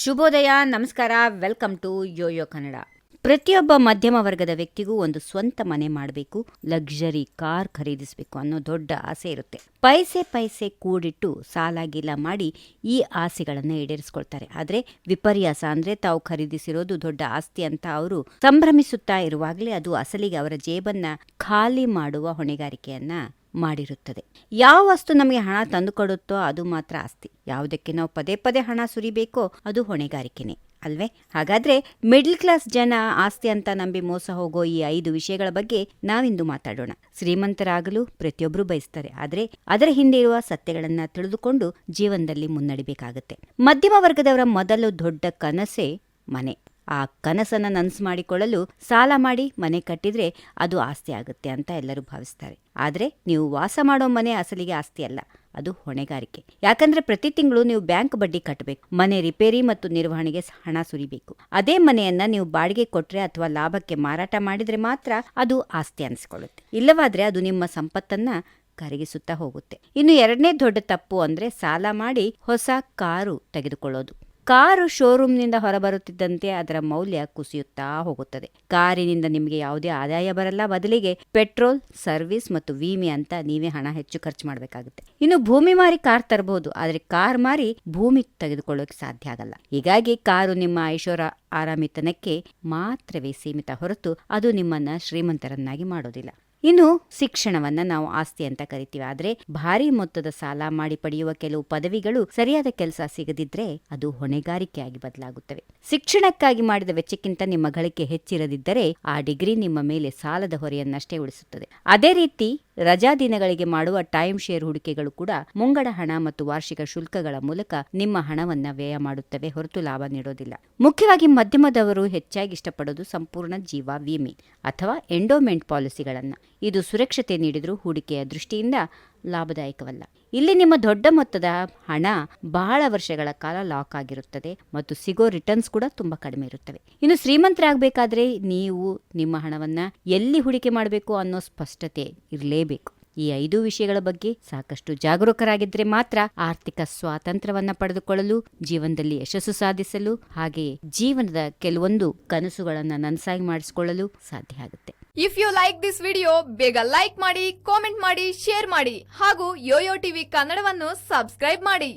ಶುಭೋದಯ, ನಮಸ್ಕಾರ, welcome to Yoyo Kannada. ಪ್ರತಿಯೊಬ್ಬ ಮಧ್ಯಮ ವರ್ಗದ ವ್ಯಕ್ತಿಗೂ ಒಂದು ಸ್ವಂತ ಮನೆ ಮಾಡಬೇಕು, ಲಕ್ಸುರಿ ಕಾರ್ ಖರೀದಿಸಬೇಕು ಅನ್ನೋ ದೊಡ್ಡ ಆಸೆ ಇರುತ್ತೆ. ಪೈಸೆ ಕೂಡಿಟ್ಟು ಸಾಲ ಗೀಲ ಮಾಡಿ ಈ ಆಸೆಗಳನ್ನು ಈಡೇರಿಸ್ಕೊಳ್ತಾರೆ. ಆದರೆ ವಿಪರ್ಯಾಸ ಅಂದ್ರೆ ತಾವು ಖರೀದಿಸಿರೋದು ದೊಡ್ಡ ಆಸ್ತಿ ಅಂತ ಅವರು ಸಂಭ್ರಮಿಸುತ್ತಾ ಇರುವಾಗಲೇ ಅದು ಅಸಲಿಗೆ ಅವರ ಜೇಬನ್ನ ಖಾಲಿ ಮಾಡುವ ಹೊಣೆಗಾರಿಕೆಯನ್ನ ಮಾಡಿರುತ್ತದೆ. ಯಾವ ವಸ್ತು ನಮಗೆ ಹಣ ತಂದುಕೊಡುತ್ತೋ ಅದು ಮಾತ್ರ ಆಸ್ತಿ. ಯಾವುದಕ್ಕೆ ನಾವು ಪದೇ ಹಣ ಸುರಿಬೇಕೋ ಅದು ಹೊಣೆಗಾರಿಕೆನೆ ಅಲ್ವೇ? ಹಾಗಾದ್ರೆ ಮಿಡ್ಲ್ ಕ್ಲಾಸ್ ಜನ ಆಸ್ತಿ ಅಂತ ನಂಬಿ ಮೋಸ ಹೋಗೋ ಈ 5 ವಿಷಯಗಳ ಬಗ್ಗೆ ನಾವಿಂದು ಮಾತಾಡೋಣ. ಶ್ರೀಮಂತರಾಗಲು ಪ್ರತಿಯೊಬ್ಬರು ಬಯಸ್ತಾರೆ, ಆದ್ರೆ ಅದರ ಹಿಂದೆ ಇರುವ ಸತ್ಯಗಳನ್ನ ತಿಳಿದುಕೊಂಡು ಜೀವನದಲ್ಲಿ ಮುನ್ನಡಿಬೇಕಾಗತ್ತೆ. ಮಧ್ಯಮ ವರ್ಗದವರ ಮೊದಲು ದೊಡ್ಡ ಕನಸೇ ಮನೆ. ಆ ಕನಸನ್ನ ನನಸು ಮಾಡಿಕೊಳ್ಳಲು ಸಾಲ ಮಾಡಿ ಮನೆ ಕಟ್ಟಿದ್ರೆ ಅದು ಆಸ್ತಿ ಆಗುತ್ತೆ ಅಂತ ಎಲ್ಲರೂ ಭಾವಿಸ್ತಾರೆ. ಆದ್ರೆ ನೀವು ವಾಸ ಮಾಡೋ ಮನೆ ಅಸಲಿಗೆ ಆಸ್ತಿ ಅಲ್ಲ, ಅದು ಹೊಣೆಗಾರಿಕೆ. ಯಾಕಂದ್ರೆ ಪ್ರತಿ ತಿಂಗಳು ನೀವು ಬ್ಯಾಂಕ್ ಬಡ್ಡಿ ಕಟ್ಟಬೇಕು, ಮನೆ ರಿಪೇರಿ ಮತ್ತು ನಿರ್ವಹಣೆಗೆ ಹಣ ಸುರಿಬೇಕು. ಅದೇ ಮನೆಯನ್ನ ನೀವು ಬಾಡಿಗೆ ಕೊಟ್ರೆ ಅಥವಾ ಲಾಭಕ್ಕೆ ಮಾರಾಟ ಮಾಡಿದ್ರೆ ಮಾತ್ರ ಅದು ಆಸ್ತಿ ಅನಿಸ್ಕೊಳ್ಳುತ್ತೆ. ಇಲ್ಲವಾದ್ರೆ ಅದು ನಿಮ್ಮ ಸಂಪತ್ತನ್ನ ಕರಗಿಸುತ್ತಾ ಹೋಗುತ್ತೆ. ಇನ್ನು ಎರಡನೇ ದೊಡ್ಡ ತಪ್ಪು ಅಂದ್ರೆ ಸಾಲ ಮಾಡಿ ಹೊಸ ಕಾರು ತೆಗೆದುಕೊಳ್ಳೋದು. ಕಾರು ಶೋರೂಮ್ನಿಂದ ಹೊರಬರುತ್ತಿದ್ದಂತೆ ಅದರ ಮೌಲ್ಯ ಕುಸಿಯುತ್ತಾ ಹೋಗುತ್ತದೆ. ಕಾರಿನಿಂದ ನಿಮಗೆ ಯಾವುದೇ ಆದಾಯ ಬರಲ್ಲ, ಬದಲಿಗೆ ಪೆಟ್ರೋಲ್, ಸರ್ವಿಸ್ ಮತ್ತು ವಿಮೆ ಅಂತ ನೀವೇ ಹಣ ಹೆಚ್ಚು ಖರ್ಚು ಮಾಡಬೇಕಾಗುತ್ತೆ. ಇನ್ನು ಭೂಮಿ ಮಾರಿ ಕಾರ್ ತರಬಹುದು, ಆದರೆ ಕಾರ್ ಮಾರಿ ಭೂಮಿ ತೆಗೆದುಕೊಳ್ಳೋಕೆ ಸಾಧ್ಯ ಆಗಲ್ಲ. ಹೀಗಾಗಿ ಕಾರು ನಿಮ್ಮ ಐಶ್ವರ್ಯ ಆರಾಮಿತನಕ್ಕೆ ಮಾತ್ರವೇ ಸೀಮಿತ ಹೊರತು ಅದು ನಿಮ್ಮನ್ನ ಶ್ರೀಮಂತರನ್ನಾಗಿ ಮಾಡೋದಿಲ್ಲ. ಇನ್ನು ಶಿಕ್ಷಣವನ್ನ ನಾವು ಆಸ್ತಿ ಅಂತ ಕರಿತೀವಿ. ಆದ್ರೆ ಭಾರಿ ಮೊತ್ತದ ಸಾಲ ಮಾಡಿ ಪಡೆಯುವ ಕೆಲವು ಪದವಿಗಳು ಸರಿಯಾದ ಕೆಲಸ ಸಿಗದಿದ್ರೆ ಅದು ಹೊಣೆಗಾರಿಕೆಯಾಗಿ ಬದಲಾಗುತ್ತವೆ. ಶಿಕ್ಷಣಕ್ಕಾಗಿ ಮಾಡಿದ ವೆಚ್ಚಕ್ಕಿಂತ ನಿಮ್ಮ ಗಳಿಕೆ ಹೆಚ್ಚಿರದಿದ್ದರೆ ಆ ಡಿಗ್ರಿ ನಿಮ್ಮ ಮೇಲೆ ಸಾಲದ ಹೊರೆಯನ್ನಷ್ಟೇ ಉಳಿಸುತ್ತದೆ. ಅದೇ ರೀತಿ ರಜಾ ದಿನಗಳಿಗೆ ಮಾಡುವ ಟೈಮ್ ಶೇರ್ ಹೂಡಿಕೆಗಳು ಕೂಡ ಮುಂಗಡ ಹಣ ಮತ್ತು ವಾರ್ಷಿಕ ಶುಲ್ಕಗಳ ಮೂಲಕ ನಿಮ್ಮ ಹಣವನ್ನ ವ್ಯಯ ಮಾಡುತ್ತವೆ ಹೊರತು ಲಾಭ ನೀಡೋದಿಲ್ಲ. ಮುಖ್ಯವಾಗಿ ಮಧ್ಯಮದವರು ಹೆಚ್ಚಾಗಿ ಇಷ್ಟಪಡೋದು ಸಂಪೂರ್ಣ ಜೀವ ವಿಮೆ ಅಥವಾ ಎಂಡೋಮೆಂಟ್ ಪಾಲಿಸಿಗಳನ್ನ. ಇದು ಸುರಕ್ಷತೆ ನೀಡಿದ್ರೂ ಹೂಡಿಕೆಯ ದೃಷ್ಟಿಯಿಂದ ಲಾಭದಾಯಕವಲ್ಲ. ಇಲ್ಲಿ ನಿಮ್ಮ ದೊಡ್ಡ ಮೊತ್ತದ ಹಣ ಬಹಳ ವರ್ಷಗಳ ಕಾಲ ಲಾಕ್ ಆಗಿರುತ್ತದೆ ಮತ್ತು ಸಿಗೋ ರಿಟರ್ನ್ಸ್ ಕೂಡ ತುಂಬಾ ಕಡಿಮೆ ಇರುತ್ತವೆ. ಇನ್ನು ಶ್ರೀಮಂತರಾಗಬೇಕಾದ್ರೆ ನೀವು ನಿಮ್ಮ ಹಣವನ್ನ ಎಲ್ಲಿ ಹೂಡಿಕೆ ಮಾಡಬೇಕು ಅನ್ನೋ ಸ್ಪಷ್ಟತೆ ಇರಲೇಬೇಕು. ಈ 5 ವಿಷಯಗಳ ಬಗ್ಗೆ ಸಾಕಷ್ಟು ಜಾಗರೂಕರಾಗಿದ್ರೆ ಮಾತ್ರ ಆರ್ಥಿಕ ಸ್ವಾತಂತ್ರ್ಯವನ್ನ ಪಡೆದುಕೊಳ್ಳಲು, ಜೀವನದಲ್ಲಿ ಯಶಸ್ಸು ಸಾಧಿಸಲು, ಹಾಗೆಯೇ ಜೀವನದ ಕೆಲವೊಂದು ಕನಸುಗಳನ್ನ ನನಸಾಗಿ ಮಾಡಿಸಿಕೊಳ್ಳಲು ಸಾಧ್ಯ ಆಗುತ್ತೆ. If you like this video, ಬೇಗ ಲೈಕ್ ಮಾಡಿ, ಕಾಮೆಂಟ್ ಮಾಡಿ, ಶೇರ್ ಮಾಡಿ ಹಾಗೂ ಯೋಯೋ ಟಿವಿ ಕನ್ನಡವನ್ನು ಸಬ್ಸ್ಕ್ರೈಬ್ ಮಾಡಿ.